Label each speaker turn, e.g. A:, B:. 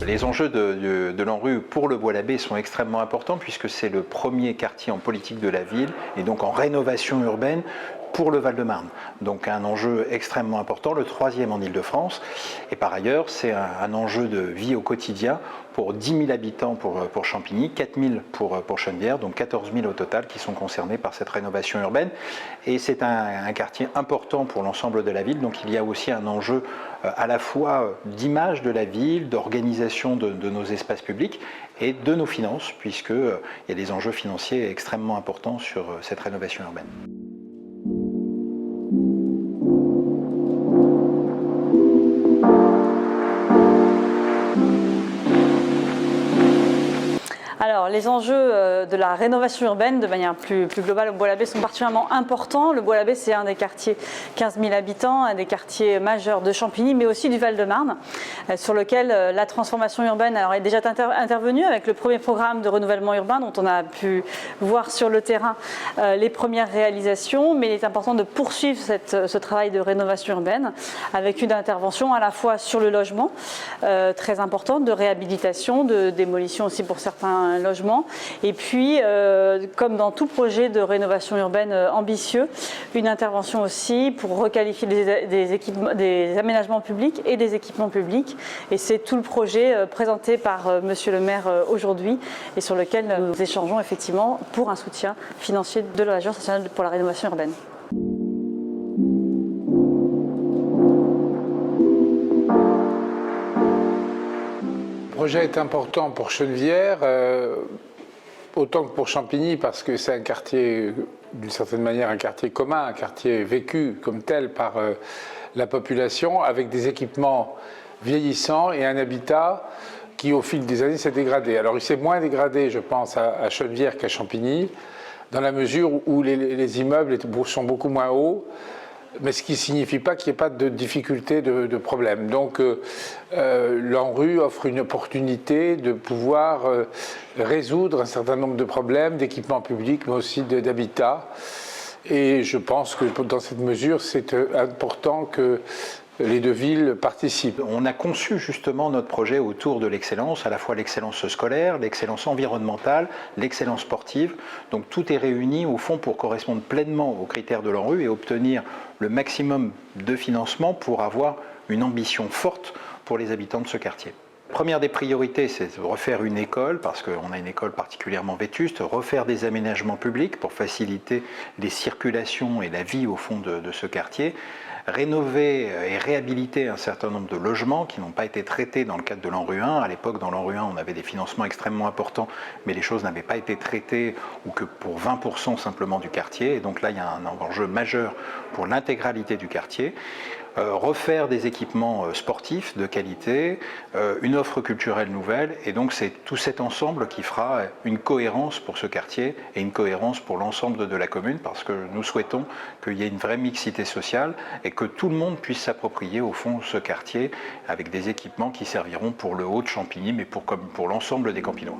A: Les enjeux de l'ANRU pour le Bois-l'Abbé sont extrêmement importants puisque c'est le premier quartier en politique de la ville et donc en rénovation urbaine pour le Val-de-Marne. Donc un enjeu extrêmement important, le 3e en Île-de-France. Et par ailleurs, c'est un enjeu de vie au quotidien pour 10 000 habitants pour Champigny, 4 000 pour Chenevière, donc 14 000 au total qui sont concernés par cette rénovation urbaine. Et c'est un quartier important pour l'ensemble de la ville, donc il y a aussi un enjeu à la fois d'image de la ville, d'organisation de nos espaces publics et de nos finances, puisqu'il y a des enjeux financiers extrêmement importants sur cette rénovation urbaine.
B: Alors, les enjeux de la rénovation urbaine, de manière plus globale, au Bois-l'Abbé sont particulièrement importants. Le Bois-l'Abbé, c'est un des quartiers 15 000 habitants, un des quartiers majeurs de Champigny, mais aussi du Val-de-Marne, sur lequel la transformation urbaine est déjà intervenue avec le premier programme de renouvellement urbain, dont on a pu voir sur le terrain les premières réalisations. Mais il est important de poursuivre ce travail de rénovation urbaine avec une intervention à la fois sur le logement, très importante, de réhabilitation, de démolition aussi pour certains logements, et puis comme dans tout projet de rénovation urbaine ambitieux, une intervention aussi pour requalifier des aménagements publics et des équipements publics, et c'est tout le projet présenté par Monsieur le maire aujourd'hui et sur lequel nous échangeons effectivement pour un soutien financier de l'Agence nationale pour la rénovation urbaine.
C: Le projet est important pour Chenevière, autant que pour Champigny, parce que c'est un quartier, d'une certaine manière, un quartier commun, un quartier vécu comme tel par la population, avec des équipements vieillissants et un habitat qui, au fil des années, s'est dégradé. Alors, il s'est moins dégradé, je pense, à Chenevière qu'à Champigny, dans la mesure où les immeubles sont beaucoup moins hauts, mais ce qui ne signifie pas qu'il n'y ait pas de difficultés, de problèmes. Donc l'ANRU offre une opportunité de pouvoir résoudre un certain nombre de problèmes d'équipement public, mais aussi d'habitat. Et je pense que dans cette mesure, c'est important que les deux villes participent.
A: On a conçu justement notre projet autour de l'excellence, à la fois l'excellence scolaire, l'excellence environnementale, l'excellence sportive. Donc tout est réuni au fond pour correspondre pleinement aux critères de l'ANRU et obtenir le maximum de financement pour avoir une ambition forte pour les habitants de ce quartier. Première des priorités, c'est de refaire une école, parce qu'on a une école particulièrement vétuste, refaire des aménagements publics pour faciliter les circulations et la vie au fond de ce quartier, rénover et réhabiliter un certain nombre de logements qui n'ont pas été traités dans le cadre de l'ANRU 1. À l'époque, dans l'ANRU 1, on avait des financements extrêmement importants, mais les choses n'avaient pas été traitées ou que pour 20% simplement du quartier. Et donc là, il y a un enjeu majeur pour l'intégralité du quartier. Refaire des équipements sportifs de qualité, une offre culturelle nouvelle, et donc c'est tout cet ensemble qui fera une cohérence pour ce quartier et une cohérence pour l'ensemble de la commune, parce que nous souhaitons qu'il y ait une vraie mixité sociale et que tout le monde puisse s'approprier au fond ce quartier avec des équipements qui serviront pour le haut de Champigny, mais pour l'ensemble des Campinois.